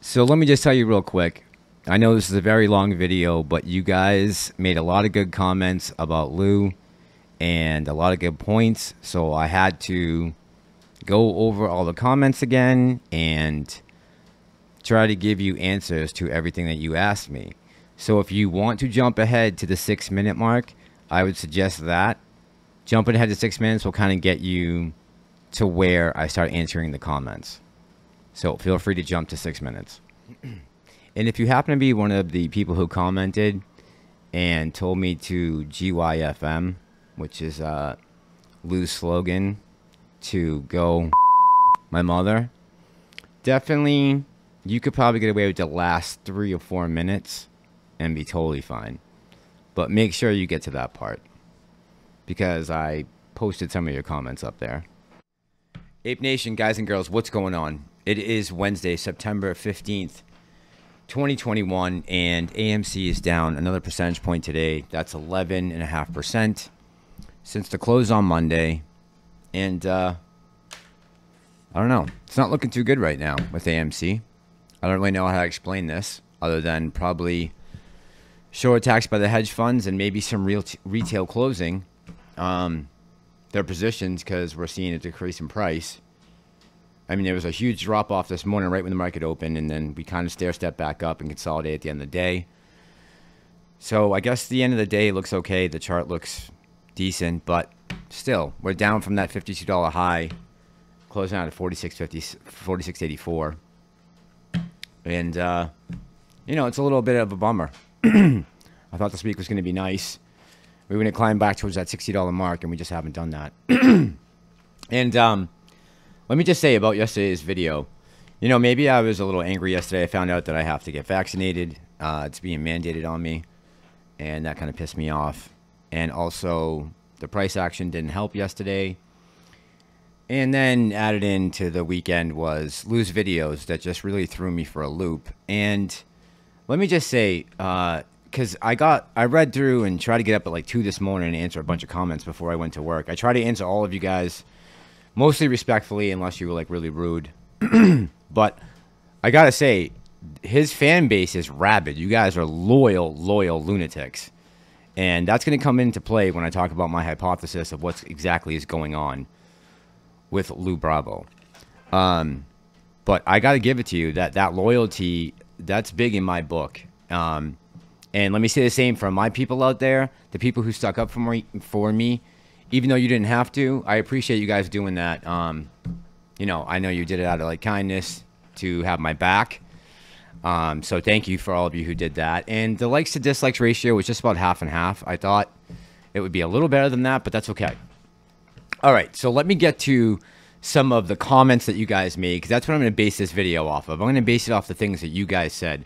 So let me just tell you real quick. I know this is a very long video, but you guys made a lot of good comments about Lou and a lot of good points. So I had to go over all the comments again and try to give you answers to everything that you asked me. So if you want to jump ahead to the 6-minute mark, I would suggest that. Jumping ahead to 6 minutes will kind of get you to where I start answering the comments. So feel free to jump to 6 minutes. And if you happen to be one of the people who commented and told me to GYFM, which is Lou's slogan, to go my mother, definitely you could probably get away with the last 3 or 4 minutes and be totally fine. But make sure you get to that part, because I posted some of your comments up there. Ape Nation, guys and girls, what's going on? It is Wednesday, September 15th, 2021, and AMC is down another percentage point today. That's 11.5% since the close on Monday. And I don't know. It's not looking too good right now with AMC. I don't really know how to explain this other than probably short attacks by the hedge funds and maybe some retail closing their positions, because we're seeing a decrease in price. I mean, there was a huge drop off this morning right when the market opened, and then we kind of step back up and consolidate at the end of the day. So I guess the end of the day looks okay. The chart looks decent, but still, we're down from that $52 high, closing out at 46.50, 46.84. And you know, it's a little bit of a bummer. I thought this week was going to be nice. We were going to climb back towards that $60 mark, and we just haven't done that. And let me just say about yesterday's video, you know, maybe I was a little angry yesterday. I found out that I have to get vaccinated. It's being mandated on me, and that kind of pissed me off. And also, the price action didn't help yesterday. And then added into the weekend was Lou's videos that just really threw me for a loop. And let me just say, because I read through and tried to get up at like 2 this morning and answer a bunch of comments before I went to work. I tried to answer all of you guys mostly respectfully, unless you were like really rude. But I gotta say, his fan base is rabid. You guys are loyal lunatics. And that's going to come into play when I talk about my hypothesis of what exactly is going on with Lou Bravo. But I got to give it to you that loyalty, that's big in my book. And let me say the same for my people out there, the people who stuck up for me, even though you didn't have to. I appreciate you guys doing that. You know, I know you did it out of like kindness to have my back. So thank you for all of you who did that. And the likes to dislikes ratio was just about half and half. I thought it would be a little better than that, but that's okay. All right, so let me get to some of the comments that you guys made, because that's what I'm going to base this video off of. I'm going to base it off the things that you guys said.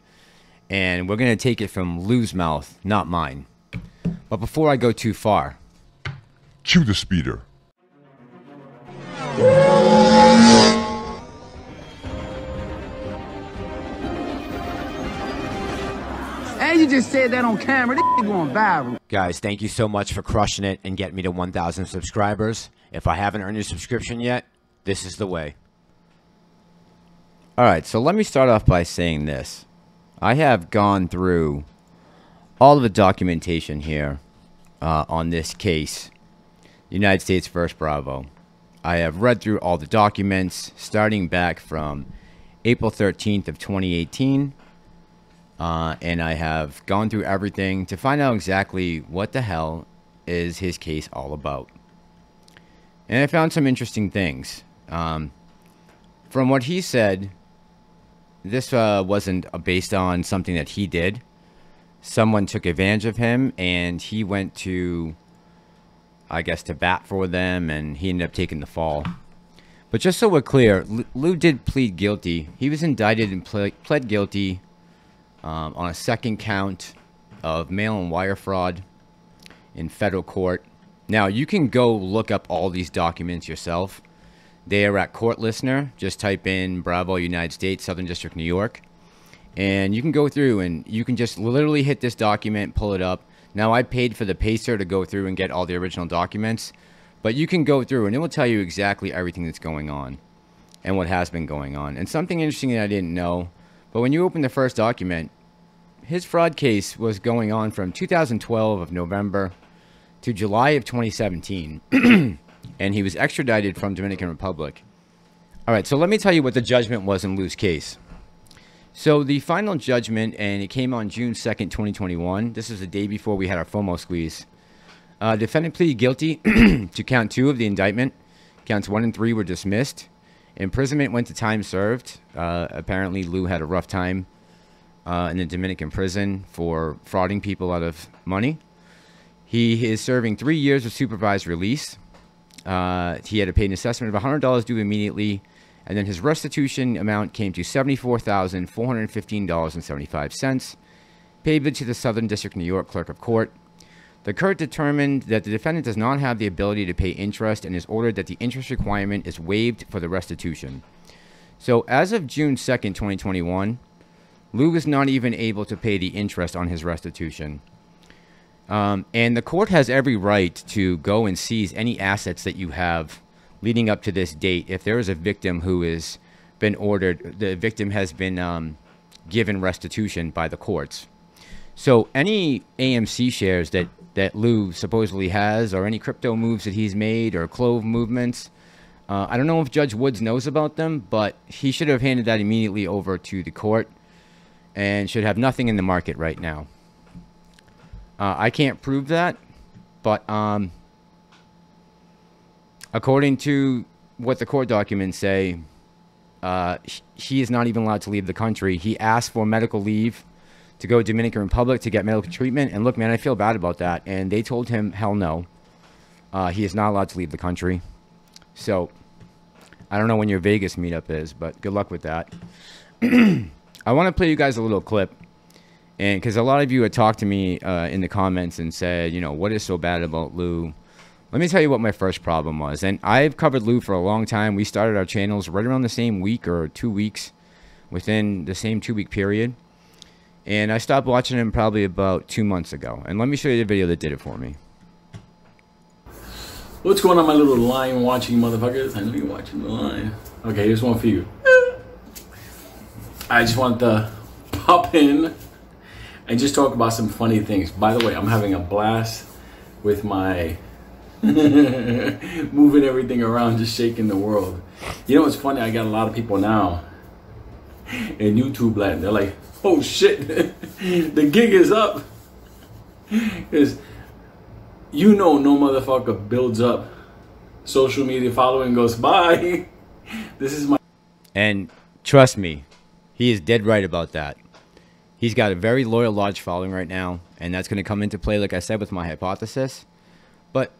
And we're going to take it from Lou's mouth, not mine. But before I go too far, cue the speeder. And you just said that on camera. This going viral. Guys, thank you so much for crushing it and getting me to 1,000 subscribers. If I haven't earned your subscription yet, this is the way. All right, so let me start off by saying this. I have gone through all of the documentation here on this case, United States versus Bravo. I have read through all the documents starting back from April 13th of 2018. And I have gone through everything to find out exactly what the hell is his case all about. And I found some interesting things. From what he said, this wasn't based on something that he did. Someone took advantage of him, and he went to, I guess, to bat for them, and he ended up taking the fall. But just so we're clear, Lou did plead guilty. He was indicted and pled guilty on a second count of mail-and wire fraud in federal court. Now, you can go look up all these documents yourself. They are at Court Listener. Just type in Bravo, United States, Southern District, New York. And you can go through and you can just literally hit this document, pull it up. Now, I paid for the pacer to go through and get all the original documents. But you can go through and it will tell you exactly everything that's going on and what has been going on. And something interesting that I didn't know, But when you open the first document, his fraud case was going on from 2012 of November to July of 2017. And he was extradited from Dominican Republic. All right, so let me tell you what the judgment was in Lou's case. So the final judgment, and it came on June 2nd, 2021. This is the day before we had our FOMO squeeze. Defendant pleaded guilty to count 2 of the indictment. Counts 1 and 3 were dismissed. Imprisonment went to time served. Apparently, Lou had a rough time in the Dominican prison for frauding people out of money. He is serving 3 years of supervised release. He had to pay an assessment of $100 due immediately, and then his restitution amount came to $74,415.75, payable to the Southern District of New York Clerk of Court. The court determined that the defendant does not have the ability to pay interest and is ordered that the interest requirement is waived for the restitution. So as of June 2nd, 2021, Lou is not even able to pay the interest on his restitution. And the court has every right to go and seize any assets that you have leading up to this date. If there is a victim who has been ordered, the victim has been given restitution by the courts. So any AMC shares that Lou supposedly has, or any crypto moves that he's made, or Clove movements, I don't know if Judge Woods knows about them, but he should have handed that immediately over to the court and should have nothing in the market right now. I can't prove that, but according to what the court documents say, he is not even allowed to leave the country. He asked for medical leave to go to Dominican Republic to get medical treatment. And look, man, I feel bad about that. And they told him, hell no. He is not allowed to leave the country. So I don't know when your Vegas meetup is, but good luck with that. I want to play you guys a little clip. And because a lot of you had talked to me in the comments and said, you know, what is so bad about Lou? Let me tell you what my first problem was. And I've covered Lou for a long time. We started our channels right around the same week or 2 weeks, within the same 2-week period. And I stopped watching him probably about 2 months ago. And let me show you the video that did it for me. What's going on, my little lion watching motherfuckers? I know you're watching the lion. Okay, here's one for you. I just wanted to pop in and just talk about some funny things. By the way, I'm having a blast with my moving everything around, just shaking the world. You know what's funny? I got a lot of people now in YouTube land. They're like, oh shit, the gig is up. Because you know no motherfucker builds up social media following goes, bye. This is my... And trust me, he is dead right about that. He's got a very loyal large following right now, and that's going to come into play, like I said, with my hypothesis. But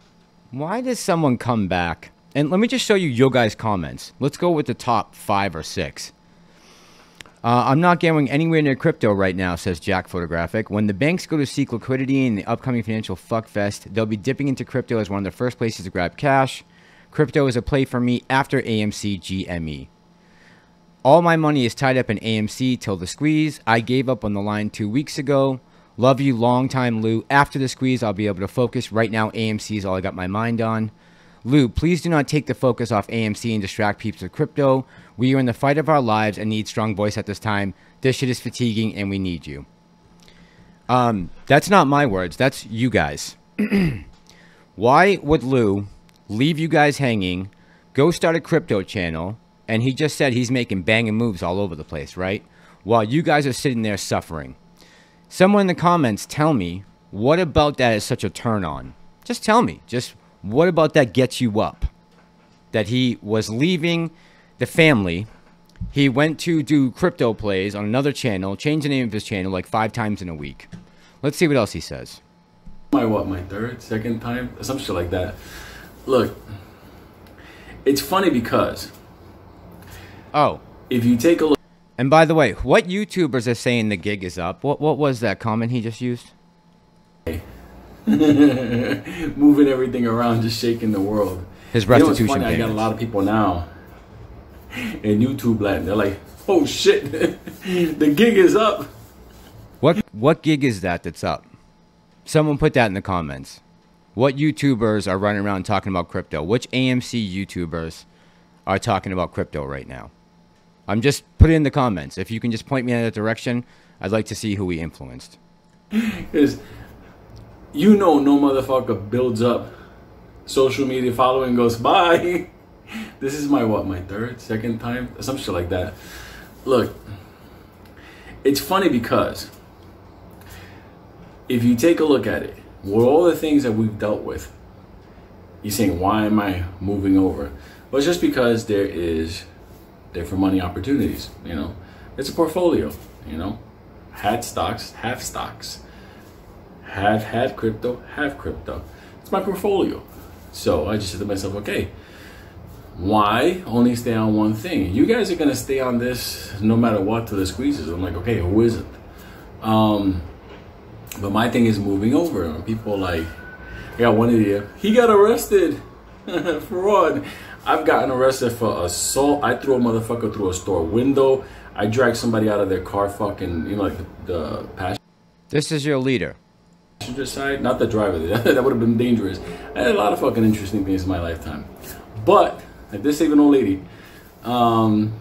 why does someone come back? And let me just show you your guys' comments. Let's go with the top 5 or 6. I'm not going anywhere near crypto right now, says Jack Photographic. When the banks go to seek liquidity in the upcoming financial fuckfest, they'll be dipping into crypto as one of the first places to grab cash. Crypto is a play for me after AMC GME. All my money is tied up in AMC till the squeeze. I gave up on the line 2 weeks ago. Love you, long time, Lou. After the squeeze, I'll be able to focus. Right now, AMC is all I got my mind on. Lou, please do not take the focus off AMC and distract peeps with crypto. We are in the fight of our lives and need strong voice at this time. This shit is fatiguing and we need you. That's not my words. That's you guys. Why would Lou leave you guys hanging, go start a crypto channel, and he just said he's making banging moves all over the place, right? While you guys are sitting there suffering. Someone in the comments tell me, what about that is such a turn on? Just tell me. Just what about that gets you up? That he was leaving the family. He went to do crypto plays on another channel, changed the name of his channel like 5 times in a week. Let's see what else he says. My what, my third, second time? Some shit like that. Look, it's funny because... Oh. If you take a look... And by the way, what YouTubers are saying the gig is up? What was that comment he just used? Moving everything around, just shaking the world. His restitution funny? I got a lot of people now in YouTube land. They're like, oh shit, the gig is up. What gig is that that's up? Someone put that in the comments. What YouTubers are running around talking about crypto? Which AMC YouTubers are talking about crypto right now? I'm just put it in the comments. If you can just point me in that direction, I'd like to see who he influenced. Because you know no motherfucker builds up social media following and goes, bye. This is my, what, my third, second time? Some shit like that. Look, it's funny because if you take a look at it, with all the things that we've dealt with, you're saying, why am I moving over? Well, it's just because there is different money opportunities, you know. It's a portfolio, you know. Had stocks, have stocks. Have had crypto, have crypto. It's my portfolio. So I just said to myself, okay, why only stay on one thing? You guys are going to stay on this no matter what till it squeezes. I'm like, okay, who isn't? But my thing is moving over. And people like, I got one idiot. He got arrested for fraud. I've gotten arrested for assault. I threw a motherfucker through a store window. I dragged somebody out of their car, fucking, you know, like the passenger. This is your leader. Passenger side, not the driver. That would have been dangerous. I had a lot of fucking interesting things in my lifetime. But, like this even old lady. But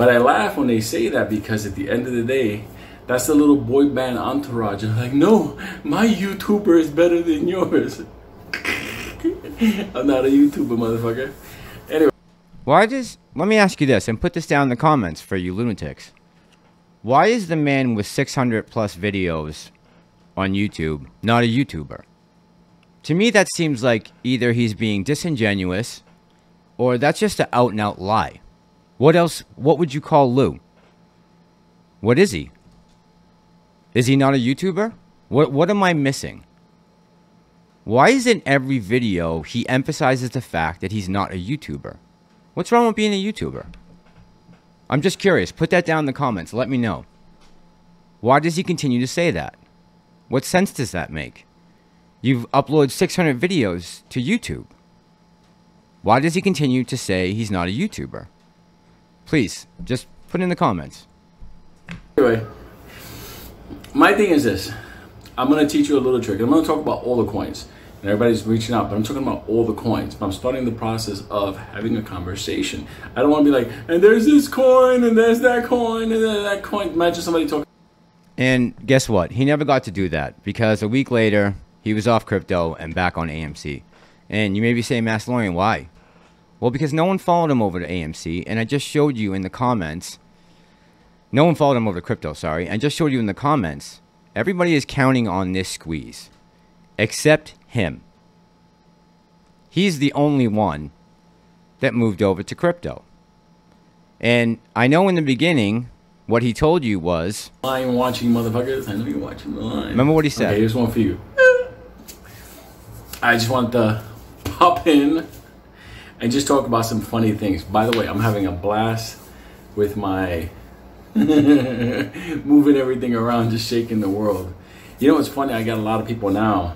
I laugh when they say that because at the end of the day, that's the little boy band entourage. I'm like, no, my YouTuber is better than yours. I'm not a YouTuber, motherfucker. Anyway. Let me ask you this, and put this down in the comments for you lunatics. Why is the man with 600 plus videos on YouTube not a YouTuber? To me, that seems like either he's being disingenuous or that's just an out and out lie. What else? What would you call Lou? What is he? Is he not a YouTuber? What am I missing? Why isn't every video he emphasizes the fact that he's not a YouTuber? What's wrong with being a YouTuber? I'm just curious. Put that down in the comments. Let me know. Why does he continue to say that? What sense does that make? You've uploaded 600 videos to YouTube. Why does he continue to say he's not a YouTuber? Please, just put it in the comments. Anyway, my thing is this. I'm going to teach you a little trick. I'm going to talk about all the coins. And everybody's reaching out, but I'm talking about all the coins. But I'm starting the process of having a conversation. I don't want to be like, and there's this coin, and there's that coin, and then that coin. Imagine somebody talking. And guess what? He never got to do that because a week later, he was off crypto and back on AMC. And you may be saying, Mastalorian, why? Well, because no one followed him over to AMC, and I just showed you in the comments. No one followed him over to crypto, sorry. I just showed you in the comments. Everybody is counting on this squeeze, except him. He's the only one that moved over to crypto. And I know in the beginning, what he told you was... Line watching motherfuckers. I know you're watching the line. Remember what he said. Okay, here's one for you. I just want to pop in and just talk about some funny things. By the way, I'm having a blast with my moving everything around, just shaking the world. You know what's funny? I got a lot of people now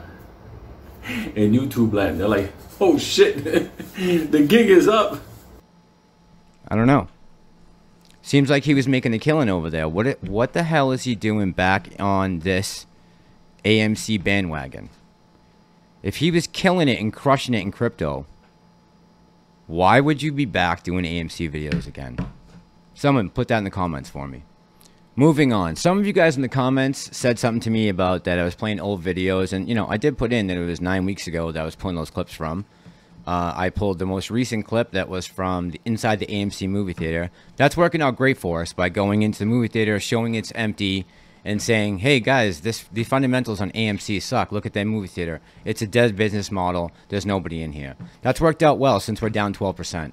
in YouTube land. They're like, oh shit, the gig is up. I don't know. Seems like he was making a killing over there. What the hell is he doing back on this AMC bandwagon? If he was killing it and crushing it in crypto, why would you be back doing AMC videos again? Someone put that in the comments for me. Moving on. Some of you guys in the comments said something to me about that I was playing old videos. And, you know, I did put in that it was 9 weeks ago that I was pulling those clips from. I pulled the most recent clip that was from inside the AMC movie theater. That's working out great for us by going into the movie theater, showing it's empty, and saying, hey, guys, the fundamentals on AMC suck. Look at that movie theater. It's a dead business model. There's nobody in here. That's worked out well since we're down 12%.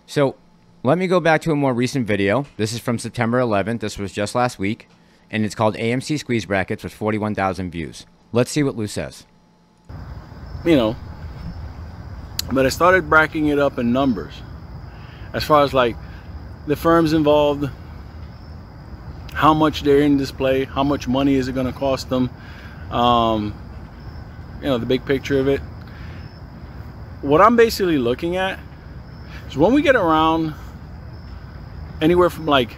So let me go back to a more recent video. This is from September 11th. This was just last week. And it's called AMC Squeeze Brackets with 41,000 views. Let's see what Lou says. You know, but I started bracketing it up in numbers. As far as like the firms involved, how much they're in display, how much money is it going to cost them, you know, the big picture of it. What I'm basically looking at is when we get around anywhere from like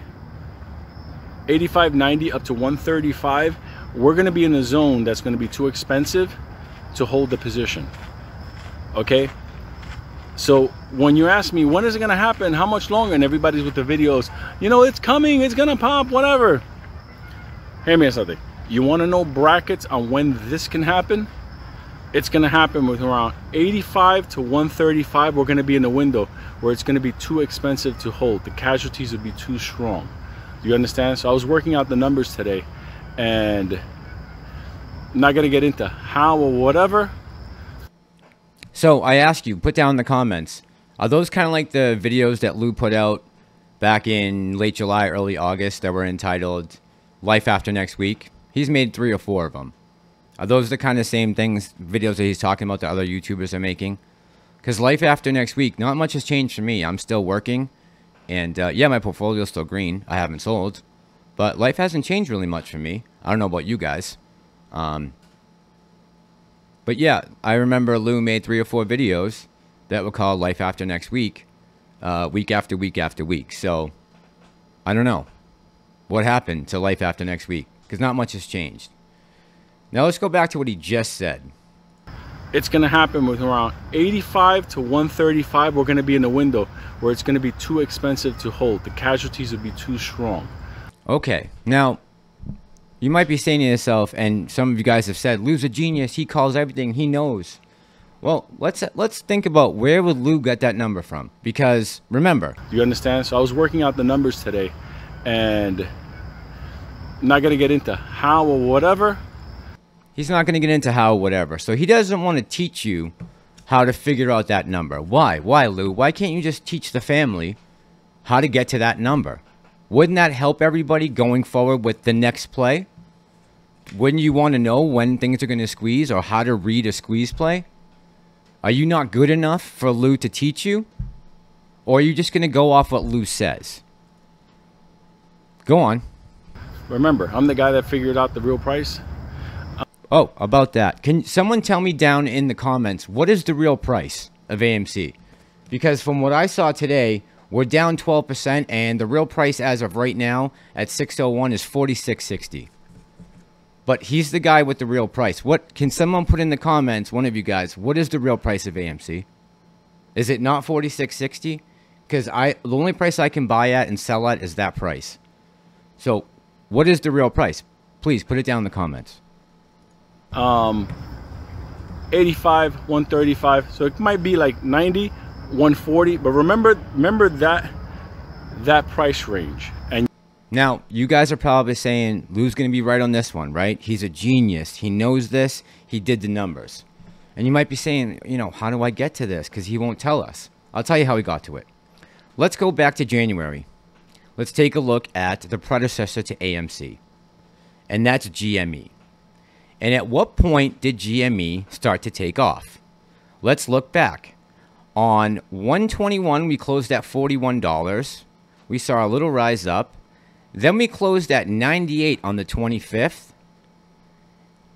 85, 90 up to 135, we're going to be in a zone that's going to be too expensive to hold the position. Okay? So when you ask me, when is it going to happen? How much longer? And everybody's with the videos, you know, it's coming, it's going to pop, whatever. Hear me on something. You want to know brackets on when this can happen? It's going to happen with around 85 to 135. We're going to be in the window where it's going to be too expensive to hold. The casualties would be too strong. Do you understand? So I was working out the numbers today, and I'm not going to get into how or whatever. So I ask you, put down in the comments, are those kind of like the videos that Lou put out back in late July, early August that were entitled Life After Next Week? He's made 3 or 4 of them. Are those the kind of same things, videos that he's talking about that other YouTubers are making? Because Life After Next Week, not much has changed for me. I'm still working. And yeah, my portfolio's still green. I haven't sold. But life hasn't changed really much for me. I don't know about you guys. But yeah, I remember Lou made 3 or 4 videos that were called Life After Next Week. Week after week after week. So, I don't know. What happened to Life After Next Week? Because not much has changed. Now let's go back to what he just said. It's going to happen with around 85 to 135. We're going to be in the window where it's going to be too expensive to hold. The casualties would be too strong. Okay, now you might be saying to yourself, and some of you guys have said, Lou's a genius. He calls everything. He knows. Well, let's think about where would Lou get that number from? Because remember, Do you understand? So I was working out the numbers today, and I'm not going to get into how or whatever. he's not going to get into how or whatever. So he doesn't want to teach you how to figure out that number. Why? Why, Lou? Why can't you just teach the family how to get to that number? Wouldn't that help everybody going forward with the next play? Wouldn't you want to know when things are going to squeeze or how to read a squeeze play? Are you not good enough for Lou to teach you? Or are you just going to go off what Lou says? Go on. Remember, I'm the guy that figured out the real price. Oh, about that. Can someone tell me down in the comments, what is the real price of AMC? Because from what I saw today, we're down 12%, and the real price as of right now at 601 is $46.60. But he's the guy with the real price. What can someone put in the comments, one of you guys, what is the real price of AMC? Is it not $46.60? Because the only price I can buy at and sell at is that price. So, what is the real price? Please put it down in the comments. 85, 135. So it might be like 90, 140. But remember that price range. And now, you guys are probably saying, Lou's going to be right on this one, right? He's a genius. He knows this. He did the numbers. And you might be saying, you know, how do I get to this? Because he won't tell us. I'll tell you how he got to it. Let's go back to January. Let's take a look at the predecessor to AMC. And that's GME. And at what point did GME start to take off? Let's look back. On 1/21, we closed at $41. We saw a little rise up. Then we closed at 98 on the 25th.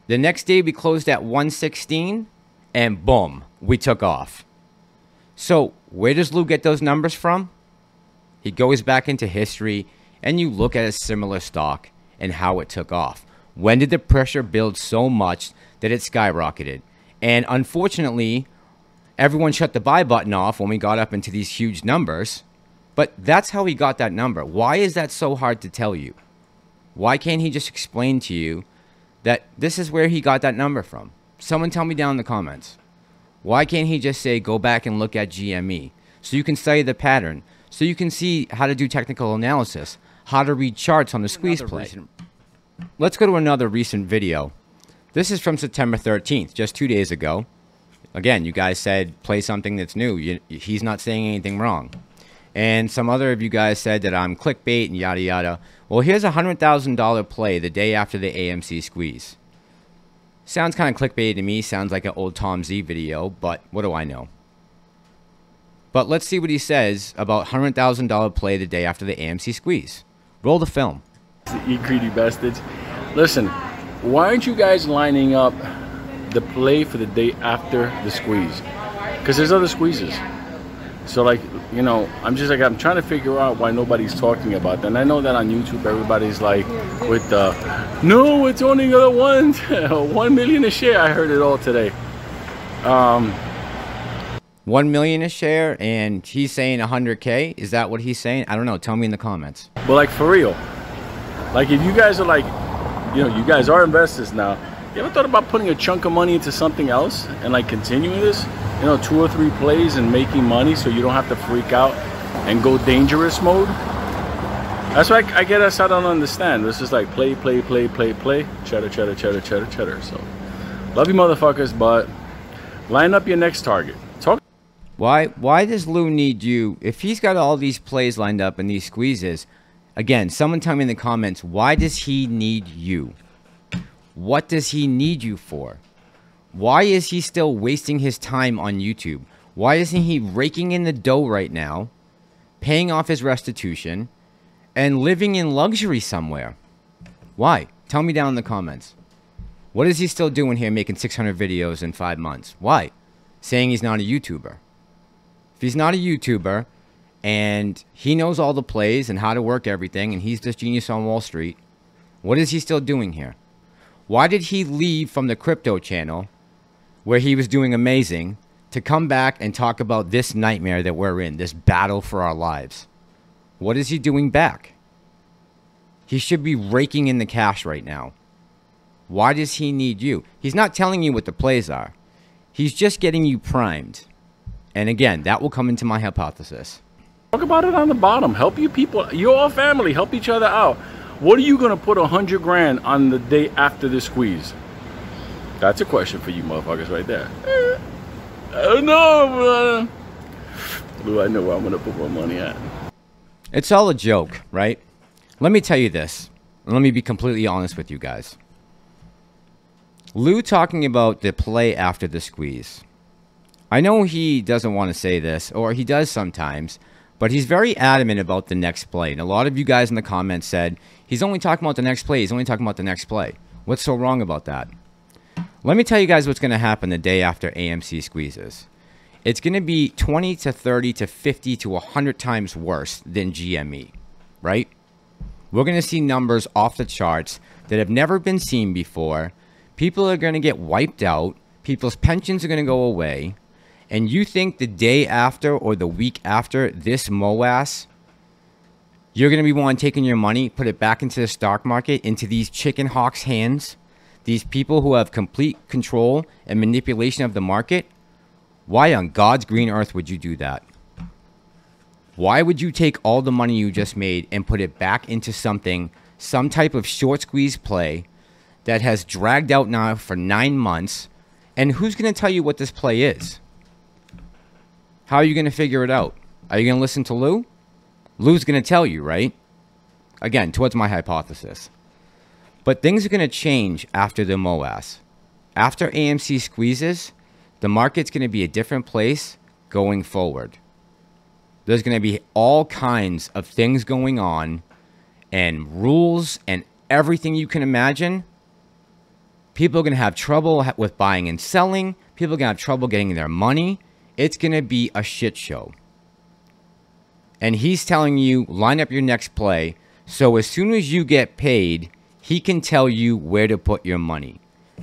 The next day we closed at 116, and boom, we took off. So where does Lou get those numbers from? He goes back into history, and you look at a similar stock and how it took off. When did the pressure build so much that it skyrocketed? And unfortunately, everyone shut the buy button off when we got up into these huge numbers. But that's how he got that number. Why is that so hard to tell you? Why can't he just explain to you that this is where he got that number from? Someone tell me down in the comments. Why can't he just say, go back and look at GME? So you can study the pattern. So you can see how to do technical analysis. How to read charts on the squeeze play. Let's go to another recent video. This is from September 13th, just 2 days ago. Again, you guys said, play something that's new. He's not saying anything wrong. And some other of you guys said that I'm clickbait and yada yada. Well, here's a $100,000 play the day after the AMC squeeze. Sounds kind of clickbait to me. Sounds like an old Tom Z video, but what do I know? But let's see what he says about $100,000 play the day after the AMC squeeze. Roll the film. you greedy bastards. Listen, why aren't you guys lining up the play for the day after the squeeze? Because there's other squeezes. So like, you know, I'm trying to figure out why nobody's talking about that. And I know that on YouTube everybody's like with the, no, it's only the 1 million a share. I heard it all today. 1 million a share, and he's saying 100K. Is that what he's saying? I don't know. Tell me in the comments. But like, for real, like, if you guys are like, you know, you guys are investors now, you ever thought about putting a chunk of money into something else and like continuing this, you know, 2 or 3 plays and making money so you don't have to freak out and go dangerous mode? That's why I guess I don't understand. This is like play, play, play, play, play, cheddar, cheddar, cheddar, cheddar, cheddar. So love you motherfuckers, but line up your next target. Talk. Why does Lou need you? If he's got all these plays lined up and these squeezes, again, someone tell me in the comments, why does he need you? What does he need you for? Why is he still wasting his time on YouTube? Why isn't he raking in the dough right now, paying off his restitution, and living in luxury somewhere? Why? Tell me down in the comments. What is he still doing here making 600 videos in 5 months? Why? Saying he's not a YouTuber. If he's not a YouTuber and he knows all the plays and how to work everything and he's this genius on Wall Street, what is he still doing here? Why did he leave from the crypto channel where he was doing amazing to come back and talk about this nightmare that we're in, this battle for our lives? What is he doing back? He should be raking in the cash right now. Why does he need you? He's not telling you what the plays are. He's just getting you primed. And again, that will come into my hypothesis. Talk about it on the bottom. Help you people. You're all family. Help each other out. What are you going to put 100 grand on the day after the squeeze? That's a question for you motherfuckers right there. Oh no, Lou, I know where I'm going to put my money at. It's all a joke, right? Let me tell you this. Let me be completely honest with you guys. Lou talking about the play after the squeeze. I know he doesn't want to say this, or he does sometimes, but he's very adamant about the next play. And a lot of you guys in the comments said, he's only talking about the next play. He's only talking about the next play. What's so wrong about that? Let me tell you guys what's going to happen the day after AMC squeezes. It's going to be 20 to 30 to 50 to 100 times worse than GME, right? We're going to see numbers off the charts that have never been seen before. People are going to get wiped out. People's pensions are going to go away. And you think the day after or the week after this MOAS, you're going to be wanting taking your money, put it back into the stock market, into these chicken hawks' hands, these people who have complete control and manipulation of the market? Why on God's green earth would you do that? Why would you take all the money you just made and put it back into something, some type of short squeeze play that has dragged out now for 9 months? And who's going to tell you what this play is? How are you going to figure it out? Are you going to listen to Lou? Lou's going to tell you, right? Again, towards my hypothesis. But things are going to change after the MOAS. After AMC squeezes, the market's going to be a different place going forward. There's going to be all kinds of things going on and rules and everything you can imagine. People are going to have trouble with buying and selling. People are going to have trouble getting their money. It's going to be a shit show. And he's telling you, line up your next play. So as soon as you get paid, he can tell you where to put your money.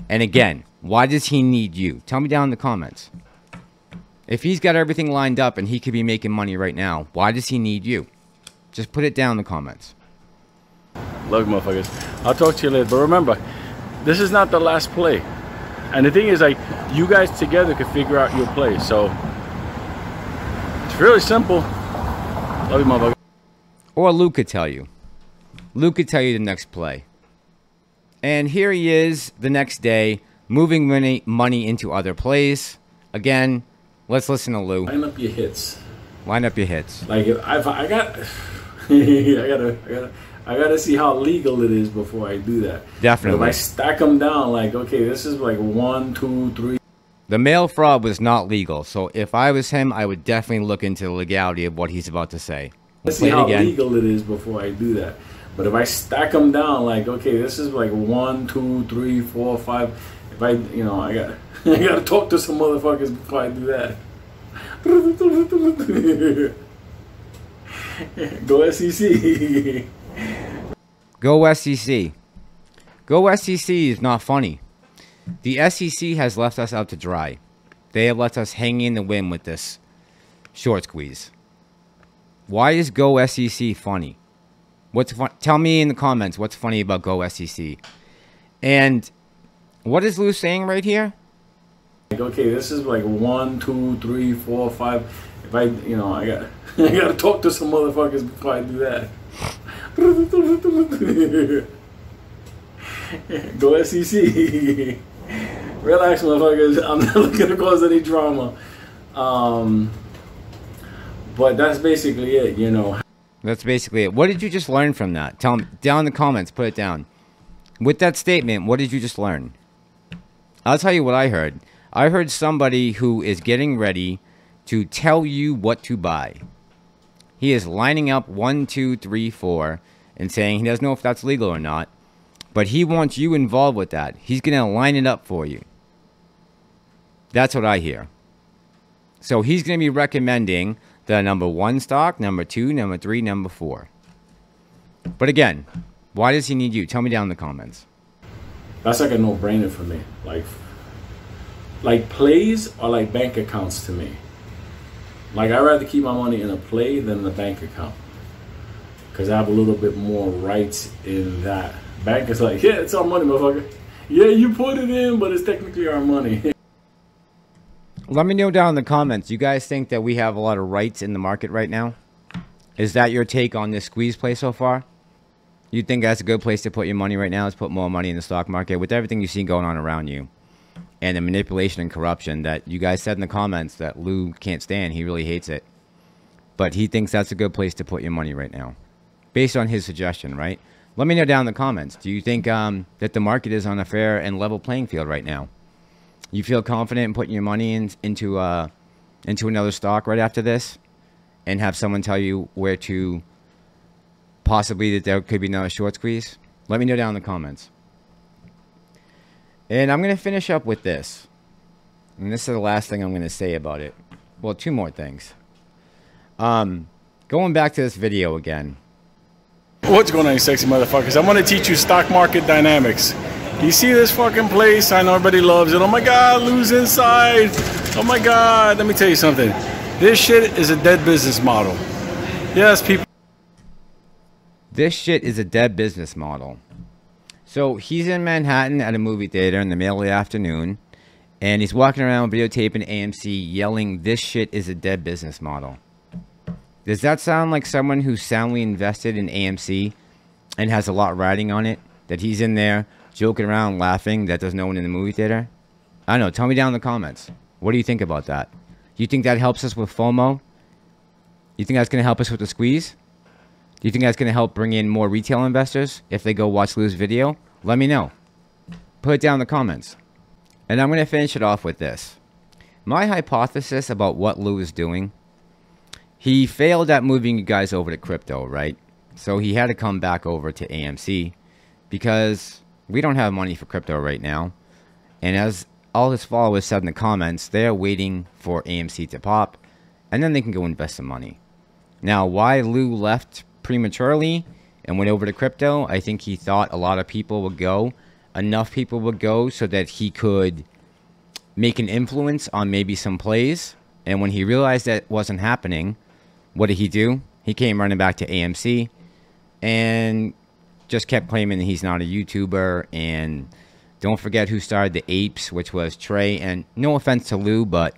And again, why does he need you? Tell me down in the comments. If he's got everything lined up and he could be making money right now, why does he need you? Just put it down in the comments. Love you motherfuckers. I'll talk to you later. But remember, this is not the last play. And the thing is, like, you guys together could figure out your play. So it's really simple. Love you, motherfucker. Or Lou could tell you. Lou could tell you the next play. And here he is the next day, moving money into other plays. Again, let's listen to Lou. Line up your hits. Line up your hits. Like, I got, I gotta see how legal it is before I do that. Definitely. But if I stack them down, like, okay, this is like 1, 2, 3. The mail fraud was not legal, so if I was him, I would definitely look into the legality of what he's about to say. Let's see how legal it is before I do that. But if I stack them down, like, okay, this is like 1, 2, 3, 4, 5. If I, you know, I gotta talk to some motherfuckers before I do that. Go SEC. Go SEC. Go SEC is not funny. The SEC has left us out to dry. they have left us hanging in the wind with this short squeeze. Why is Go SEC funny? What's fun? Tell me in the comments what's funny about Go SEC. And what is Lou saying right here? Like, okay, this is like 1, 2, 3, 4, 5. If I, you know, I gotta talk to some motherfuckers before I do that. Go SEC. Relax, motherfuckers. I'm not looking to cause any drama. But that's basically it, you know. That's basically it. What did you just learn from that? Tell me down in the comments. Put it down. With that statement, what did you just learn? I'll tell you what I heard. I heard somebody who is getting ready to tell you what to buy. He is lining up 1, 2, 3, 4 and saying he doesn't know if that's legal or not, but he wants you involved with that. He's going to line it up for you. That's what I hear. So he's going to be recommending the number 1 stock, number 2, number 3, number 4. But again, why does he need you? Tell me down in the comments. That's like a no-brainer for me. Like plays are like bank accounts to me. Like, I'd rather keep my money in a play than a bank account, because I have a little bit more rights in that. Bank is like, yeah, it's our money, motherfucker. Yeah, you put it in, but it's technically our money. Let me know down in the comments. You guys think that we have a lot of rights in the market right now? Is that your take on this squeeze play so far? You think that's a good place to put your money right now? Is put more money in the stock market with everything you've seen going on around you, and the manipulation and corruption that you guys said in the comments that Lou can't stand. He really hates it. But he thinks that's a good place to put your money right now, based on his suggestion, right? Let me know down in the comments. Do you think that the market is on a fair and level playing field right now? You feel confident in putting your money into another stock right after this, and have someone tell you where to possibly that there could be another short squeeze? Let me know down in the comments. And I'm going to finish up with this. And this is the last thing I'm going to say about it. Well, 2 more things. Going back to this video again. What's going on, you sexy motherfuckers? I want to teach you stock market dynamics. You see this fucking place? I know everybody loves it. Oh my God, lose inside. Oh my God. Let me tell you something. This shit is a dead business model. Yes, people. This shit is a dead business model. So he's in Manhattan at a movie theater in the middle of the afternoon, and he's walking around videotaping AMC yelling, "This shit is a dead business model." Does that sound like someone who's soundly invested in AMC and has a lot riding on it? That he's in there joking around laughing that there's no one in the movie theater? I don't know. Tell me down in the comments. What do you think about that? You think that helps us with FOMO? You think that's going to help us with the squeeze? Do you think that's going to help bring in more retail investors if they go watch Lou's video? Let me know. Put it down in the comments. And I'm going to finish it off with this. My hypothesis about what Lou is doing, he failed at moving you guys over to crypto, right? So he had to come back over to AMC because we don't have money for crypto right now. And as all his followers said in the comments, they're waiting for AMC to pop, and then they can go invest some money. Now, why Lou left prematurely and went over to crypto, I think he thought a lot of people would go. Enough people would go so that he could make an influence on maybe some plays. And when he realized that wasn't happening, what did he do? He came running back to AMC and just kept claiming that he's not a YouTuber. And don't forget who started the APES, which was Trey. And no offense to Lou, but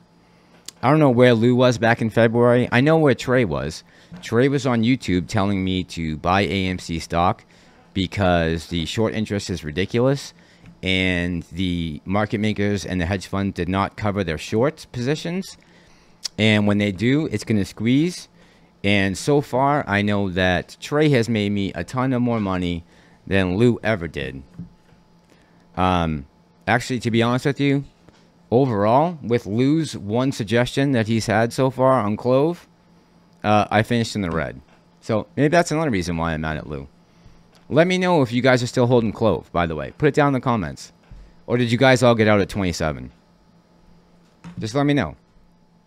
I don't know where Lou was back in February. I know where Trey was. Trey was on YouTube telling me to buy AMC stock because the short interest is ridiculous and the market makers and the hedge funds did not cover their short positions. And when they do, it's going to squeeze. And so far, I know that Trey has made me a ton of more money than Lou ever did. Actually, to be honest with you, overall, with Lou's one suggestion that he's had so far on Clove, I finished in the red. So maybe that's another reason why I'm mad at Lou. Let me know if you guys are still holding Clove, by the way. Put it down in the comments. Or did you guys all get out at 27? Just let me know.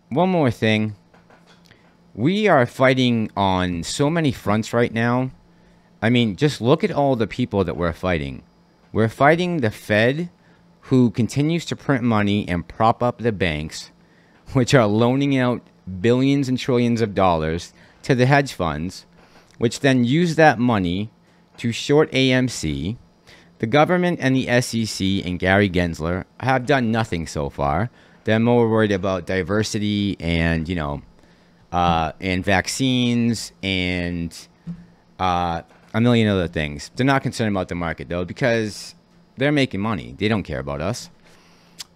One more thing. We are fighting on so many fronts right now. I mean, just look at all the people that we're fighting. We're fighting the Fed, who continues to print money and prop up the banks which are loaning out billions and trillions of dollars to the hedge funds, which then use that money to short AMC. The government and the SEC and Gary Gensler have done nothing so far. They're more worried about diversity and, you know, and vaccines and a million other things. They're not concerned about the market, though, because they're making money. They don't care about us.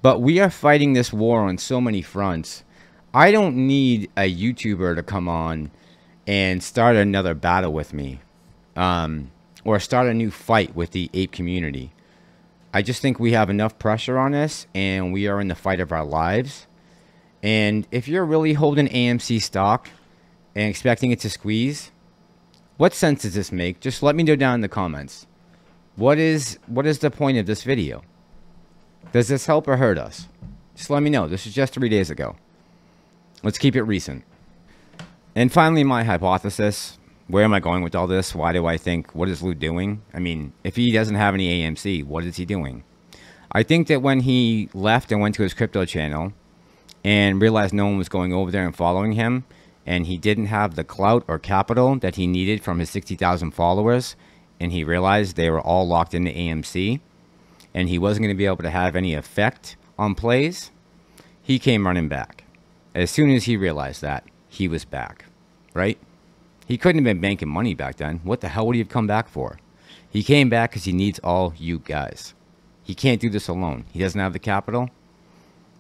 But we are fighting this war on so many fronts. I don't need a YouTuber to come on and start another battle with me. Or start a new fight with the ape community. I just think we have enough pressure on us, and we are in the fight of our lives. And if you're really holding AMC stock and expecting it to squeeze, what sense does this make? Just let me know down in the comments. What is the point of this video? Does this help or hurt us? Just let me know. This was just 3 days ago. Let's keep it recent. And finally, my hypothesis. Where am I going with all this? Why do I think, what is Lou doing? I mean, if he doesn't have any AMC, what is he doing? I think that when he left and went to his crypto channel and realized no one was going over there and following him, and he didn't have the clout or capital that he needed from his 60,000 followers, and he realized they were all locked into AMC, and he wasn't going to be able to have any effect on plays, he came running back. As soon as he realized that, he was back, right? He couldn't have been banking money back then. What the hell would he have come back for? He came back because he needs all you guys. He can't do this alone. He doesn't have the capital,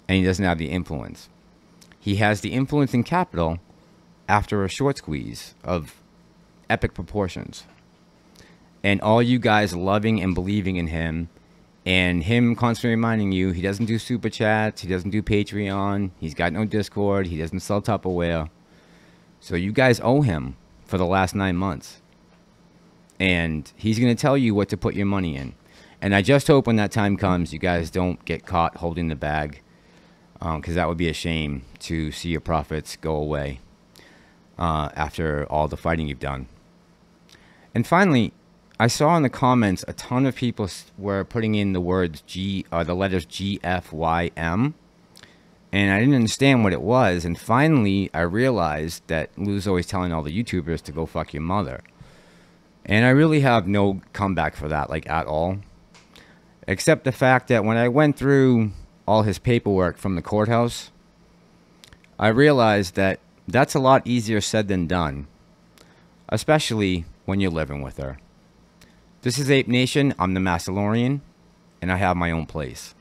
and he doesn't have the influence. He has the influence and capital after a short squeeze of epic proportions. And all you guys loving and believing in him, and him constantly reminding you he doesn't do super chats, he doesn't do Patreon, he's got no Discord, he doesn't sell Tupperware. So you guys owe him for the last 9 months. And he's going to tell you what to put your money in. And I just hope when that time comes, you guys don't get caught holding the bag. Because that would be a shame to see your profits go away after all the fighting you've done. And finally, I saw in the comments a ton of people were putting in the words the letters GFYM. And I didn't understand what it was. And finally, I realized that Lou's always telling all the YouTubers to go fuck your mother. And I really have no comeback for that, like, at all. Except the fact that when I went through all his paperwork from the courthouse, I realized that that's a lot easier said than done. Especially when you're living with her. This is Ape Nation. I'm the Masterlorian. And I have my own place.